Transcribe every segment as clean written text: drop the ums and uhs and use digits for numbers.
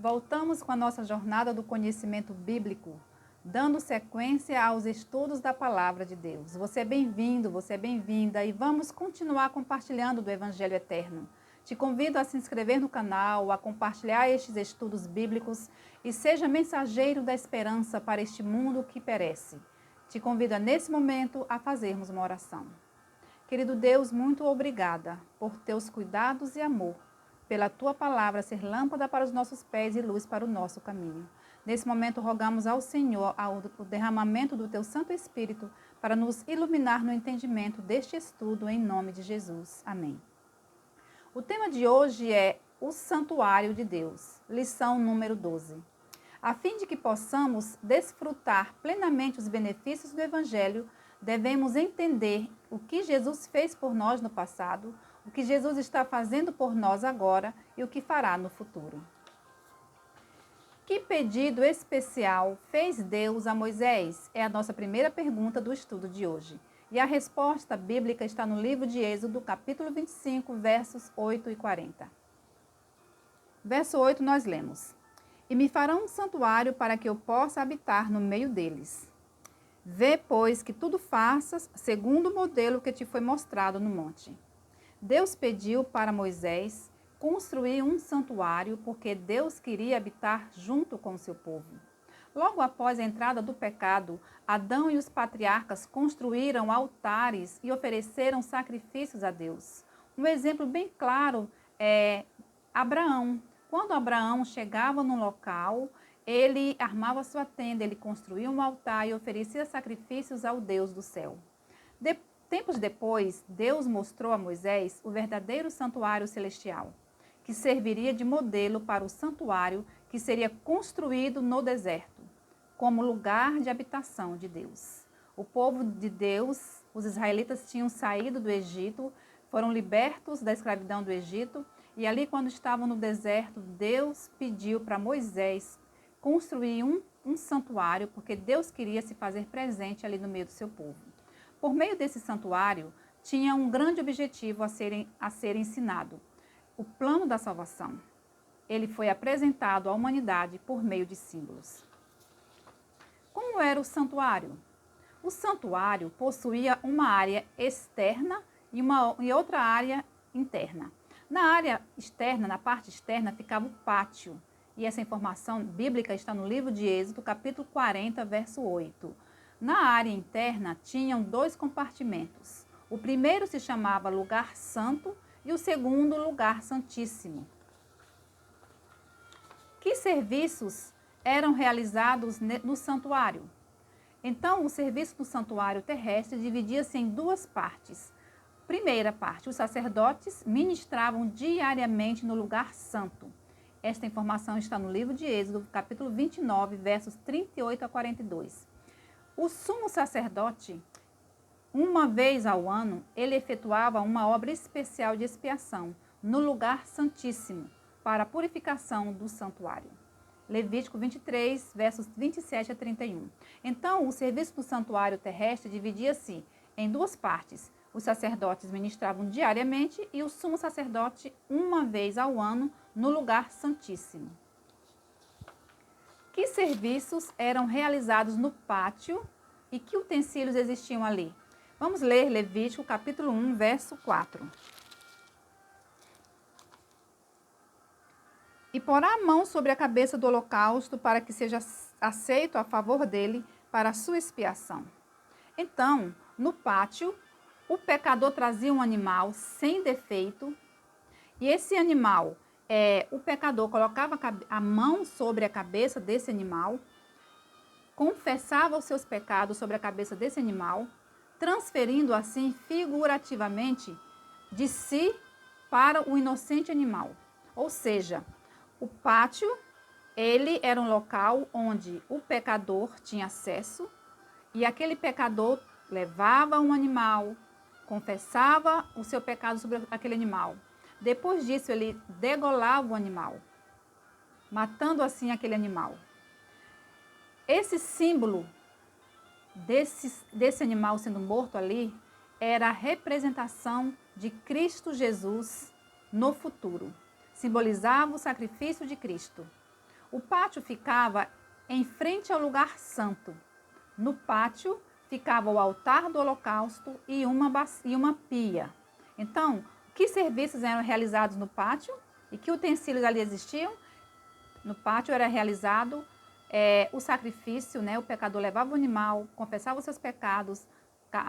Voltamos com a nossa jornada do conhecimento bíblico, dando sequência aos estudos da Palavra de Deus. Você é bem-vindo, você é bem-vinda e vamos continuar compartilhando do Evangelho Eterno. Te convido a se inscrever no canal, a compartilhar estes estudos bíblicos e seja mensageiro da esperança para este mundo que perece. Te convido nesse momento a fazermos uma oração. Querido Deus, muito obrigada por teus cuidados e amor, pela tua palavra ser lâmpada para os nossos pés e luz para o nosso caminho. Nesse momento, rogamos ao Senhor o derramamento do teu Santo Espírito para nos iluminar no entendimento deste estudo, em nome de Jesus. Amém. O tema de hoje é o Santuário de Deus, lição número 12. A fim de que possamos desfrutar plenamente os benefícios do Evangelho, devemos entender o que Jesus fez por nós no passado, o que Jesus está fazendo por nós agora e o que fará no futuro. Que pedido especial fez Deus a Moisés? É a nossa primeira pergunta do estudo de hoje. E a resposta bíblica está no livro de Êxodo, capítulo 25, versos 8 e 40. Verso 8 nós lemos: E me farão um santuário para que eu possa habitar no meio deles. Vê, pois, que tudo faças segundo o modelo que te foi mostrado no monte. Deus pediu para Moisés construir um santuário porque Deus queria habitar junto com o seu povo. Logo após a entrada do pecado, Adão e os patriarcas construíram altares e ofereceram sacrifícios a Deus. Um exemplo bem claro é Abraão. Quando Abraão chegava no local, ele armava sua tenda, ele construía um altar e oferecia sacrifícios ao Deus do céu. Tempos depois, Deus mostrou a Moisés o verdadeiro santuário celestial, que serviria de modelo para o santuário que seria construído no deserto, como lugar de habitação de Deus. O povo de Deus, os israelitas, tinham saído do Egito, foram libertos da escravidão do Egito, e ali, quando estavam no deserto, Deus pediu para Moisés construir um santuário, porque Deus queria se fazer presente ali no meio do seu povo. Por meio desse santuário, tinha um grande objetivo a ser ensinado: o plano da salvação. Ele foi apresentado à humanidade por meio de símbolos. Como era o santuário? O santuário possuía uma área externa e outra área interna. Na área externa, na parte externa, ficava o pátio. E essa informação bíblica está no livro de Êxodo, capítulo 40, verso 8. Na área interna, tinham 2 compartimentos. O primeiro se chamava Lugar Santo e o segundo, Lugar Santíssimo. Que serviços eram realizados no santuário? Então, o serviço do santuário terrestre dividia-se em 2 partes. Primeira parte, os sacerdotes ministravam diariamente no Lugar Santo. Esta informação está no livro de Êxodo, capítulo 29, versos 38 a 42. O sumo sacerdote, uma vez ao ano, ele efetuava uma obra especial de expiação no lugar santíssimo para a purificação do santuário. Levítico 23, versos 27 a 31. Então, o serviço do santuário terrestre dividia-se em 2 partes. Os sacerdotes ministravam diariamente e o sumo sacerdote, uma vez ao ano, no lugar santíssimo. Que serviços eram realizados no pátio e que utensílios existiam ali? Vamos ler Levítico capítulo 1, verso 4. E porá a mão sobre a cabeça do holocausto para que seja aceito a favor dele para a sua expiação. Então, no pátio, o pecador trazia um animal sem defeito e esse animal, o pecador colocava a mão sobre a cabeça desse animal, confessava os seus pecados sobre a cabeça desse animal, transferindo assim figurativamente de si para o inocente animal. Ou seja, o pátio, ele era um local onde o pecador tinha acesso e aquele pecador levava um animal, confessava o seu pecado sobre aquele animal. Depois disso, ele degolava o animal, matando assim aquele animal. Esse símbolo desse animal sendo morto ali era a representação de Cristo Jesus no futuro. Simbolizava o sacrifício de Cristo. O pátio ficava em frente ao lugar santo. No pátio ficava o altar do holocausto e uma pia. Então, que serviços eram realizados no pátio e que utensílios ali existiam? No pátio era realizado o sacrifício, né? O pecador levava o animal, confessava os seus pecados,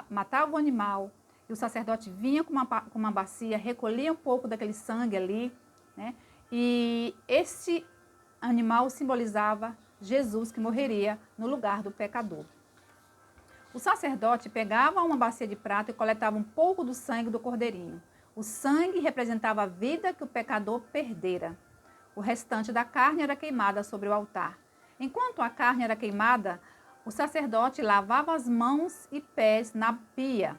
matava o animal, e o sacerdote vinha com uma bacia, recolhia um pouco daquele sangue ali, né? E esse animal simbolizava Jesus que morreria no lugar do pecador. O sacerdote pegava uma bacia de prata e coletava um pouco do sangue do cordeirinho. O sangue representava a vida que o pecador perdera. O restante da carne era queimada sobre o altar. Enquanto a carne era queimada, o sacerdote lavava as mãos e pés na pia.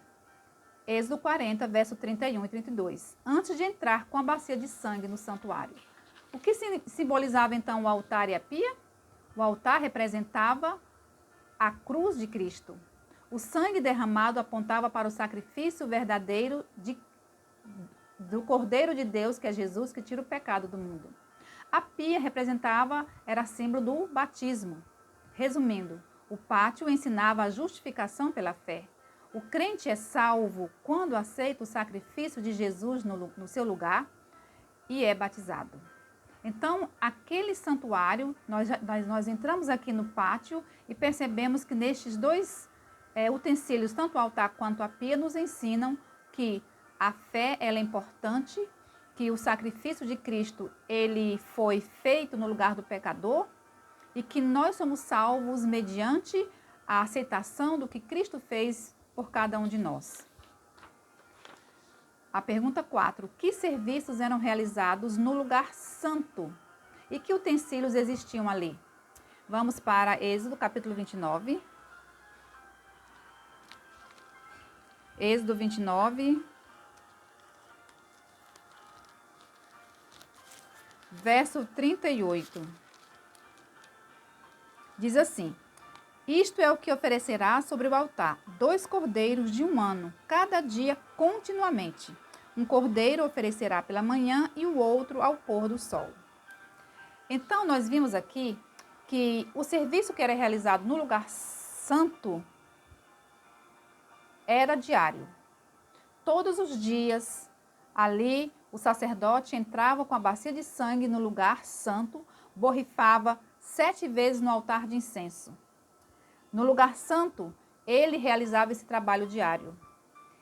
Êxodo 40, verso 31 e 32, antes de entrar com a bacia de sangue no santuário. O que simbolizava então o altar e a pia? O altar representava a cruz de Cristo. O sangue derramado apontava para o sacrifício verdadeiro do Cordeiro de Deus, que é Jesus, que tira o pecado do mundo. A pia era símbolo do batismo. Resumindo, o pátio ensinava a justificação pela fé. O crente é salvo quando aceita o sacrifício de Jesus no seu lugar e é batizado. Então, aquele santuário, nós entramos aqui no pátio e percebemos que nestes dois utensílios, tanto o altar quanto a pia, nos ensinam que a fé ela é importante, que o sacrifício de Cristo ele foi feito no lugar do pecador e que nós somos salvos mediante a aceitação do que Cristo fez por cada um de nós. A pergunta 4. Que serviços eram realizados no lugar santo? E que utensílios existiam ali? Vamos para Êxodo, capítulo 29. Êxodo 29, verso 38. Diz assim: Isto é o que oferecerá sobre o altar: 2 cordeiros de 1 ano, cada dia continuamente. Um cordeiro oferecerá pela manhã e o outro ao pôr do sol. Então, nós vimos aqui que o serviço que era realizado no lugar santo era diário. Todos os dias, ali, o sacerdote entrava com a bacia de sangue no lugar santo, borrifava 7 vezes no altar de incenso. No lugar santo, ele realizava esse trabalho diário.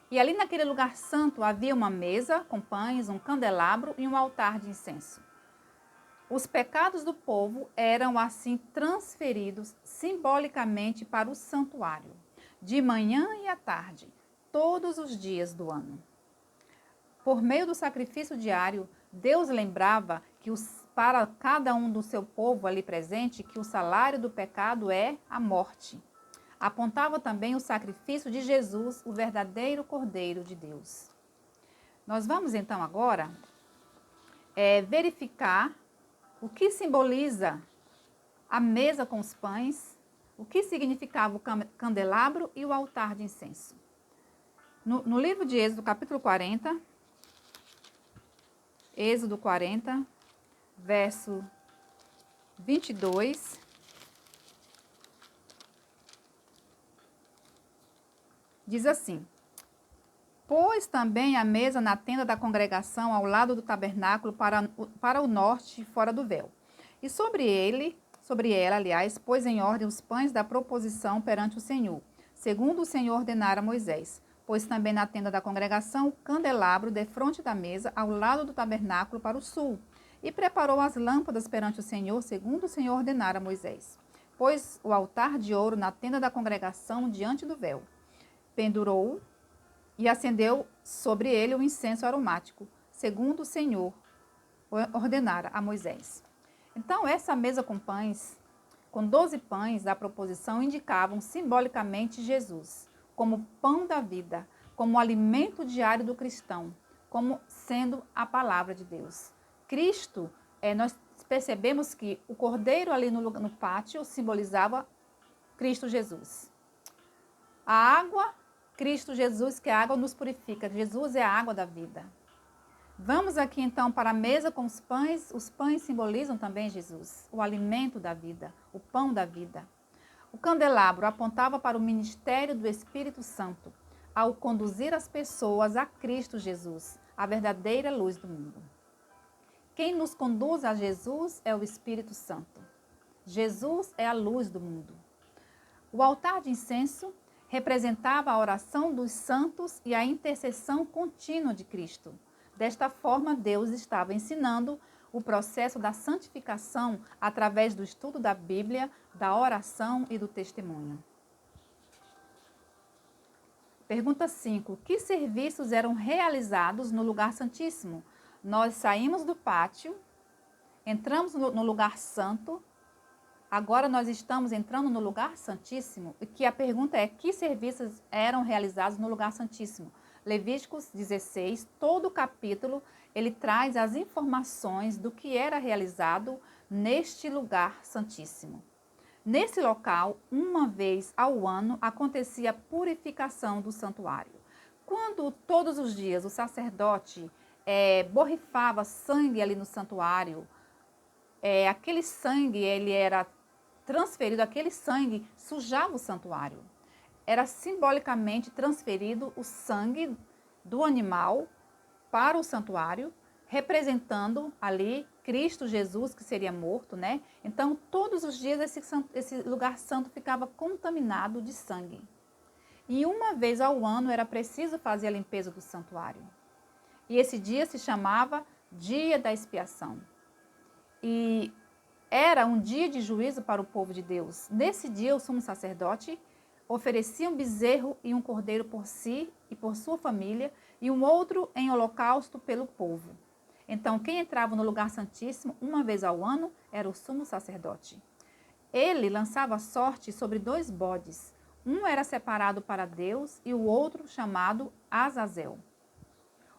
E ali naquele lugar santo havia uma mesa com pães, um candelabro e um altar de incenso. Os pecados do povo eram assim transferidos simbolicamente para o santuário, de manhã e à tarde, todos os dias do ano. Por meio do sacrifício diário, Deus lembrava que para cada um do seu povo ali presente, que o salário do pecado é a morte. Apontava também o sacrifício de Jesus, o verdadeiro Cordeiro de Deus. Nós vamos então agora verificar o que simboliza a mesa com os pães, o que significava o candelabro e o altar de incenso. No livro de Êxodo, capítulo 40, Êxodo 40, verso 22, diz assim: Pôs também a mesa na tenda da congregação ao lado do tabernáculo para o norte, fora do véu. E sobre ela, pôs em ordem os pães da proposição perante o Senhor, segundo o Senhor ordenara a Moisés. Pôs também na tenda da congregação o candelabro defronte da mesa, ao lado do tabernáculo para o sul. E preparou as lâmpadas perante o Senhor, segundo o Senhor ordenara a Moisés. Pôs o altar de ouro na tenda da congregação diante do véu. Pendurou-o e acendeu sobre ele o incenso aromático, segundo o Senhor ordenara a Moisés. Então, essa mesa com pães, com 12 pães da proposição, indicavam simbolicamente Jesus, como pão da vida, como alimento diário do cristão, como sendo a palavra de Deus. Cristo, nós percebemos que o cordeiro ali no pátio simbolizava Cristo Jesus. A água, Cristo Jesus, que a água nos purifica. Jesus é a água da vida. Vamos aqui então para a mesa com os pães. Os pães simbolizam também Jesus, o alimento da vida, o pão da vida. O candelabro apontava para o ministério do Espírito Santo, ao conduzir as pessoas a Cristo Jesus, a verdadeira luz do mundo. Quem nos conduz a Jesus é o Espírito Santo. Jesus é a luz do mundo. O altar de incenso representava a oração dos santos e a intercessão contínua de Cristo. Desta forma, Deus estava ensinando o processo da santificação através do estudo da Bíblia, da oração e do testemunho. Pergunta 5. Que serviços eram realizados no lugar santíssimo? Nós saímos do pátio, entramos no lugar santo, agora nós estamos entrando no lugar santíssimo. E que a pergunta é: que serviços eram realizados no lugar santíssimo? Levíticos 16, todo o capítulo, ele traz as informações do que era realizado neste lugar santíssimo. Nesse local, uma vez ao ano, acontecia a purificação do santuário. Quando todos os dias o sacerdote borrifava sangue ali no santuário, aquele sangue ele era transferido, aquele sangue sujava o santuário. Era simbolicamente transferido o sangue do animal para o santuário, representando ali Cristo Jesus, que seria morto, né? Então, todos os dias esse lugar santo ficava contaminado de sangue. E uma vez ao ano era preciso fazer a limpeza do santuário. E esse dia se chamava Dia da Expiação. E era um dia de juízo para o povo de Deus. Nesse dia, o sumo sacerdote oferecia um bezerro e um cordeiro por si e por sua família, e um outro em holocausto pelo povo. Então, quem entrava no lugar santíssimo uma vez ao ano era o sumo sacerdote. Ele lançava sorte sobre 2 bodes. Um era separado para Deus e o outro chamado Azazel.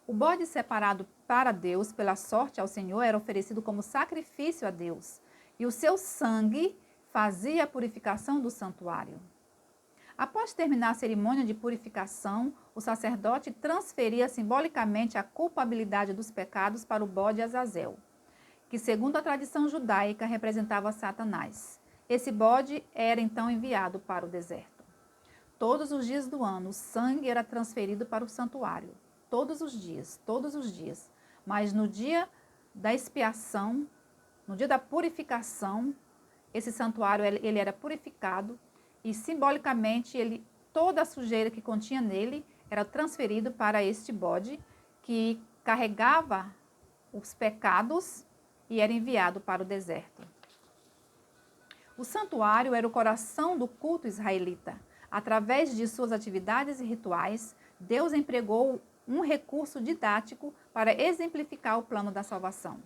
O bode separado para Deus pela sorte ao Senhor era oferecido como sacrifício a Deus, e o seu sangue fazia a purificação do santuário. Após terminar a cerimônia de purificação, o sacerdote transferia simbolicamente a culpabilidade dos pecados para o bode Azazel, que, segundo a tradição judaica, representava Satanás. Esse bode era então enviado para o deserto. Todos os dias do ano, o sangue era transferido para o santuário. Todos os dias. Mas no dia da expiação, no dia da purificação, esse santuário ele era purificado e simbolicamente toda a sujeira que continha nele era transferido para este bode que carregava os pecados e era enviado para o deserto. O santuário era o coração do culto israelita. Através de suas atividades e rituais, Deus empregou um recurso didático para exemplificar o plano da salvação.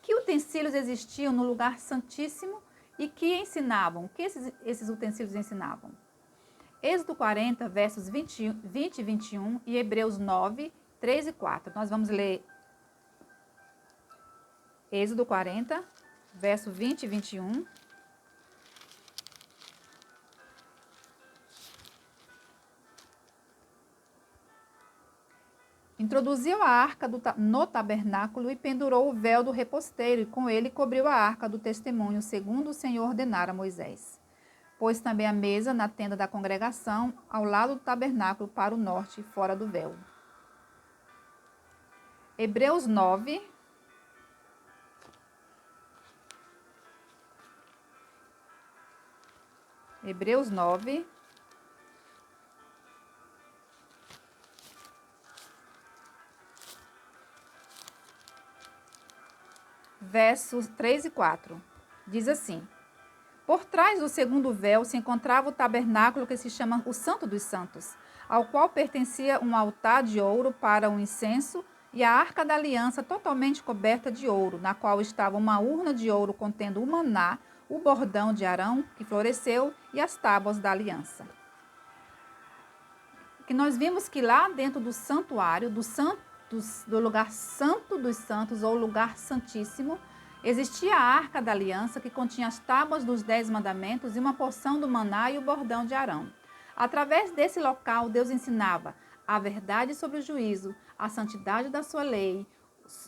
Que utensílios existiam no lugar santíssimo e que ensinavam? O que esses utensílios ensinavam? Êxodo 40, versos 20 e 21 e Hebreus 9, 3 e 4. Nós vamos ler Êxodo 40, verso 20 e 21. Introduziu a arca no tabernáculo e pendurou o véu do reposteiro, e com ele cobriu a arca do testemunho, segundo o Senhor ordenara a Moisés. Pôs também a mesa na tenda da congregação, ao lado do tabernáculo, para o norte, fora do véu. Hebreus 9. Hebreus 9. Versos 3 e 4. Diz assim: Por trás do segundo véu se encontrava o tabernáculo que se chama o Santo dos Santos, ao qual pertencia um altar de ouro para o incenso e a arca da aliança totalmente coberta de ouro, na qual estava uma urna de ouro contendo o maná, o bordão de Arão, que floresceu, e as tábuas da aliança. Que nós vimos que lá dentro do santuário, do lugar santo dos santos, ou lugar santíssimo, existia a arca da aliança, que continha as tábuas dos 10 mandamentos e uma porção do maná e o bordão de Arão. Através desse local, Deus ensinava a verdade sobre o juízo, a santidade da sua lei,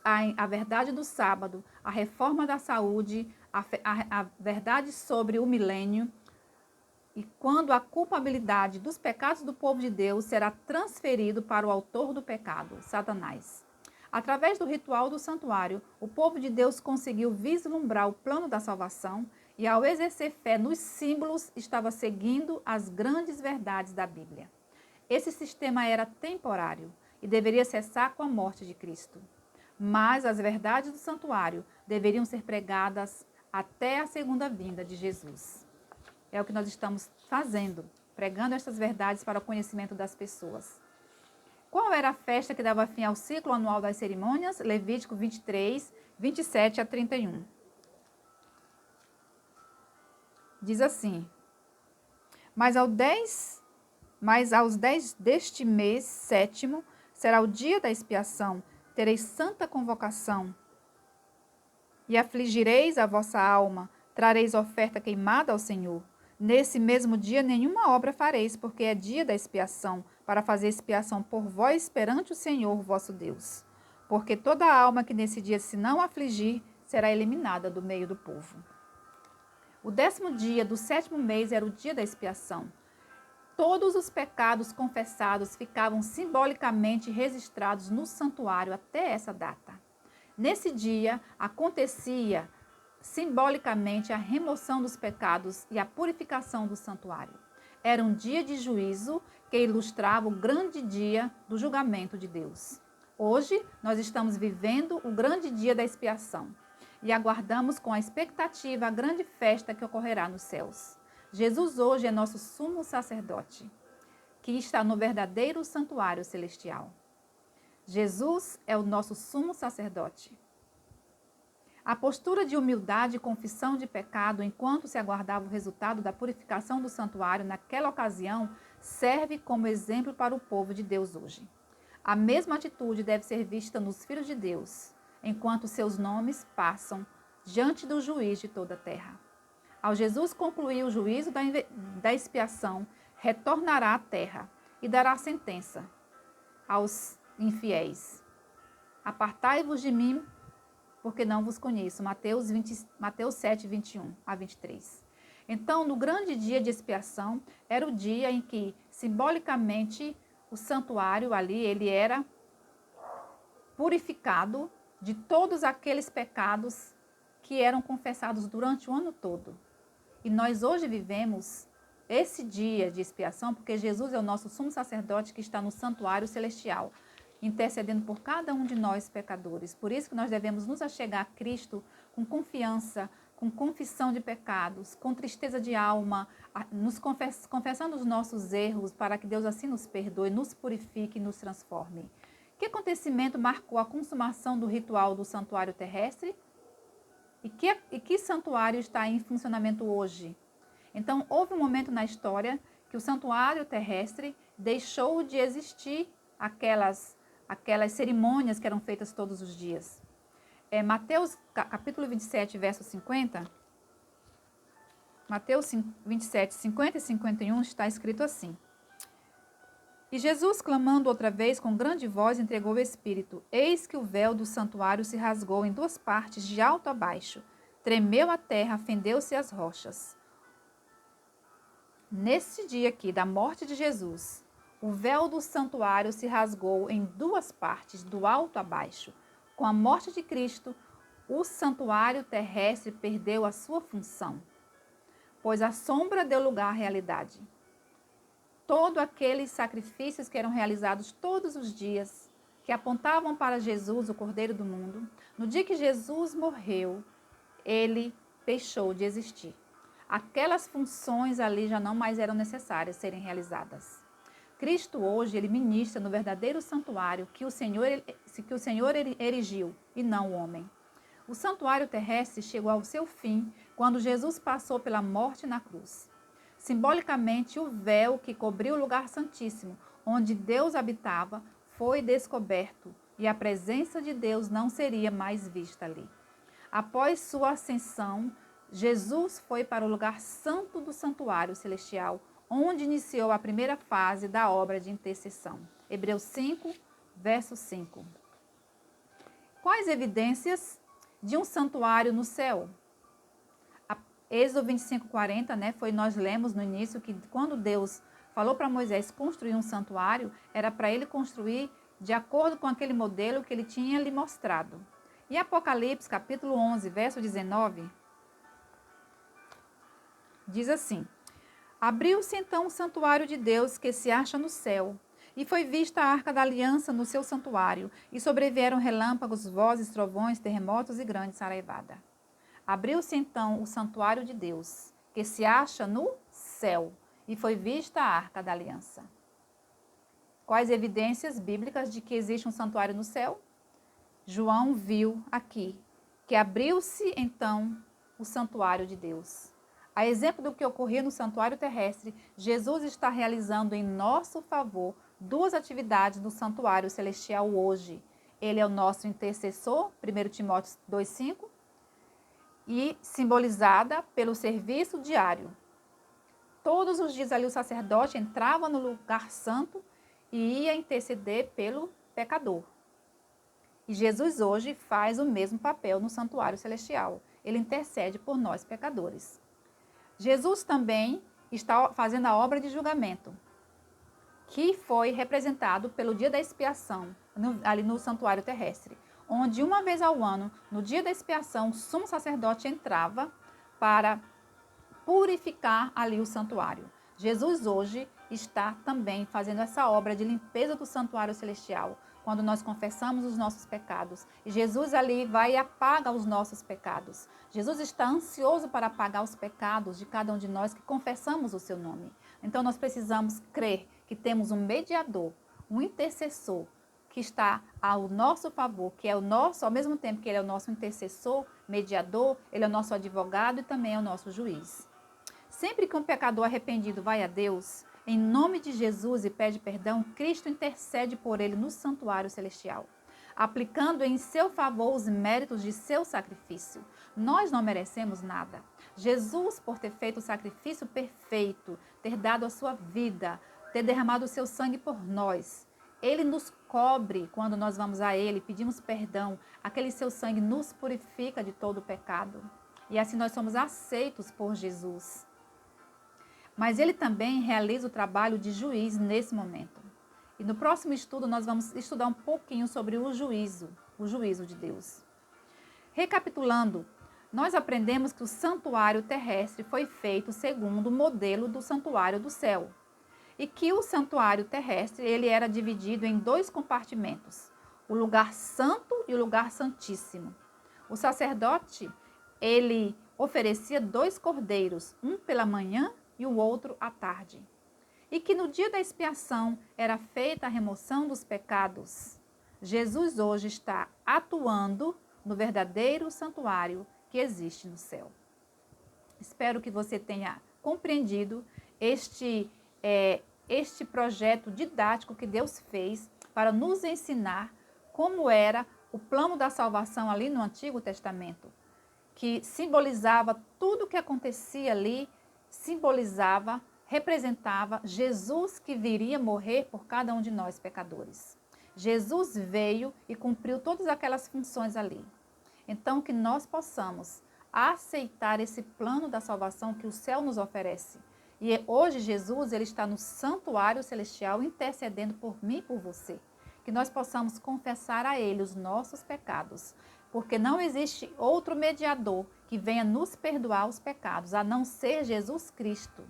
a verdade do sábado, a reforma da saúde, a verdade sobre o milênio, e quando a culpabilidade dos pecados do povo de Deus será transferido para o autor do pecado, Satanás. Através do ritual do santuário, o povo de Deus conseguiu vislumbrar o plano da salvação e, ao exercer fé nos símbolos, estava seguindo as grandes verdades da Bíblia. Esse sistema era temporário e deveria cessar com a morte de Cristo. Mas as verdades do santuário deveriam ser pregadas até a segunda vinda de Jesus. É o que nós estamos fazendo, pregando estas verdades para o conhecimento das pessoas. Qual era a festa que dava fim ao ciclo anual das cerimônias? Levítico 23, 27 a 31. Diz assim: Mas aos 10 deste mês sétimo será o dia da expiação, tereis santa convocação. E afligireis a vossa alma, trareis oferta queimada ao Senhor. Nesse mesmo dia nenhuma obra fareis, porque é dia da expiação, para fazer expiação por vós perante o Senhor vosso Deus. Porque toda alma que nesse dia se não afligir, será eliminada do meio do povo. O 10º dia do 7º mês era o dia da expiação. Todos os pecados confessados ficavam simbolicamente registrados no santuário até essa data. Nesse dia, acontecia simbolicamente a remoção dos pecados e a purificação do santuário. Era um dia de juízo que ilustrava o grande dia do julgamento de Deus. Hoje, nós estamos vivendo o grande dia da expiação e aguardamos com a expectativa a grande festa que ocorrerá nos céus. Jesus hoje é nosso sumo sacerdote, que está no verdadeiro santuário celestial. Jesus é o nosso sumo sacerdote. A postura de humildade e confissão de pecado enquanto se aguardava o resultado da purificação do santuário naquela ocasião serve como exemplo para o povo de Deus hoje. A mesma atitude deve ser vista nos filhos de Deus, enquanto seus nomes passam diante do juiz de toda a terra. Ao Jesus concluir o juízo da expiação, retornará à terra e dará sentença aos infiéis. Apartai-vos de mim, porque não vos conheço. Mateus 7, 21 a 23. Então, no grande dia de expiação, era o dia em que, simbolicamente, o santuário ali, ele era purificado de todos aqueles pecados que eram confessados durante o ano todo. E nós hoje vivemos esse dia de expiação porque Jesus é o nosso sumo sacerdote que está no santuário celestial, intercedendo por cada um de nós pecadores. Por isso que nós devemos nos achegar a Cristo com confiança, com confissão de pecados, com tristeza de alma, confessando os nossos erros para que Deus assim nos perdoe, nos purifique e nos transforme. Que acontecimento marcou a consumação do ritual do santuário terrestre? E que santuário está em funcionamento hoje? Então, houve um momento na história que o santuário terrestre deixou de existir aquelas cerimônias que eram feitas todos os dias. Mateus capítulo 27, verso 50. Mateus 27, 50 e 51 está escrito assim: E Jesus, clamando outra vez com grande voz, entregou o Espírito. Eis que o véu do santuário se rasgou em 2 partes, de alto a baixo. Tremeu a terra, fendeu-se as rochas. Nesse dia aqui, da morte de Jesus, o véu do santuário se rasgou em 2 partes, do alto a baixo. Com a morte de Cristo, o santuário terrestre perdeu a sua função, pois a sombra deu lugar à realidade. Todos aqueles sacrifícios que eram realizados todos os dias, que apontavam para Jesus, o Cordeiro do mundo, no dia que Jesus morreu, ele deixou de existir. Aquelas funções ali já não mais eram necessárias serem realizadas. Cristo hoje, ele ministra no verdadeiro santuário que o Senhor erigiu e não o homem. O santuário terrestre chegou ao seu fim quando Jesus passou pela morte na cruz. Simbolicamente, o véu que cobriu o lugar santíssimo, onde Deus habitava, foi descoberto e a presença de Deus não seria mais vista ali. Após sua ascensão, Jesus foi para o lugar santo do santuário celestial, onde iniciou a primeira fase da obra de intercessão. Hebreus 5, verso 5. Quais evidências de um santuário no céu? Êxodo 25:40, né, nós lemos no início que quando Deus falou para Moisés construir um santuário, era para ele construir de acordo com aquele modelo que ele tinha lhe mostrado. Em Apocalipse, capítulo 11, verso 19, diz assim: Abriu-se então o santuário de Deus que se acha no céu, e foi vista a arca da aliança no seu santuário, e sobrevieram relâmpagos, vozes, trovões, terremotos e grande saraivada. Abriu-se então o santuário de Deus, que se acha no céu, e foi vista a arca da aliança. Quais evidências bíblicas de que existe um santuário no céu? João viu aqui que abriu-se então o santuário de Deus. A exemplo do que ocorria no santuário terrestre, Jesus está realizando em nosso favor duas atividades no santuário celestial hoje. Ele é o nosso intercessor, 1 Timóteo 2,5, e simbolizada pelo serviço diário. Todos os dias ali o sacerdote entrava no lugar santo e ia interceder pelo pecador. E Jesus hoje faz o mesmo papel no santuário celestial. Ele intercede por nós, pecadores. Jesus também está fazendo a obra de julgamento, que foi representado pelo dia da expiação, ali no santuário terrestre, onde uma vez ao ano, no dia da expiação, o sumo sacerdote entrava para purificar ali o santuário. Jesus hoje está também fazendo essa obra de limpeza do santuário celestial, quando nós confessamos os nossos pecados. E Jesus ali vai e apaga os nossos pecados. Jesus está ansioso para apagar os pecados de cada um de nós que confessamos o seu nome. Então nós precisamos crer que temos um mediador, um intercessor, que está ao nosso favor, que é o nosso, ao mesmo tempo que ele é o nosso intercessor, mediador, ele é o nosso advogado e também é o nosso juiz. Sempre que um pecador arrependido vai a Deus, em nome de Jesus e pede perdão, Cristo intercede por ele no santuário celestial, aplicando em seu favor os méritos de seu sacrifício. Nós não merecemos nada. Jesus, por ter feito o sacrifício perfeito, ter dado a sua vida, ter derramado o seu sangue por nós, ele nos cobre quando nós vamos a ele, pedimos perdão. Aquele seu sangue nos purifica de todo o pecado. E assim nós somos aceitos por Jesus. Mas ele também realiza o trabalho de juiz nesse momento. E no próximo estudo nós vamos estudar um pouquinho sobre o juízo de Deus. Recapitulando, nós aprendemos que o santuário terrestre foi feito segundo o modelo do santuário do céu. E que o santuário terrestre ele era dividido em dois compartimentos, o lugar santo e o lugar santíssimo. O sacerdote, ele oferecia 2 cordeiros, um pela manhã e o outro à tarde. E que no dia da expiação era feita a remoção dos pecados. Jesus hoje está atuando no verdadeiro santuário que existe no céu. Espero que você tenha compreendido este projeto didático que Deus fez para nos ensinar como era o plano da salvação ali no Antigo Testamento, que simbolizava tudo o que acontecia ali, representava Jesus que viria morrer por cada um de nós pecadores. Jesus veio e cumpriu todas aquelas funções ali. Então, que nós possamos aceitar esse plano da salvação que o céu nos oferece. E hoje Jesus ele está no santuário celestial intercedendo por mim e por você. Que nós possamos confessar a Ele os nossos pecados. Porque não existe outro mediador que venha nos perdoar os pecados, a não ser Jesus Cristo.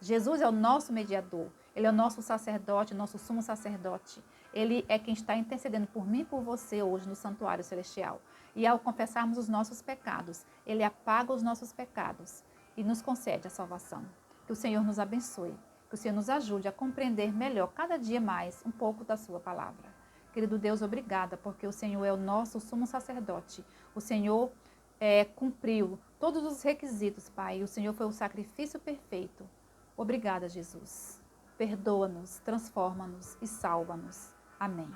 Jesus é o nosso mediador. Ele é o nosso sacerdote, nosso sumo sacerdote. Ele é quem está intercedendo por mim e por você hoje no santuário celestial. E ao confessarmos os nossos pecados, Ele apaga os nossos pecados e nos concede a salvação. Que o Senhor nos abençoe, que o Senhor nos ajude a compreender melhor, cada dia mais, um pouco da sua palavra. Querido Deus, obrigada, porque o Senhor é o nosso sumo sacerdote. O Senhor cumpriu todos os requisitos, Pai, e o Senhor foi o sacrifício perfeito. Obrigada, Jesus. Perdoa-nos, transforma-nos e salva-nos. Amém.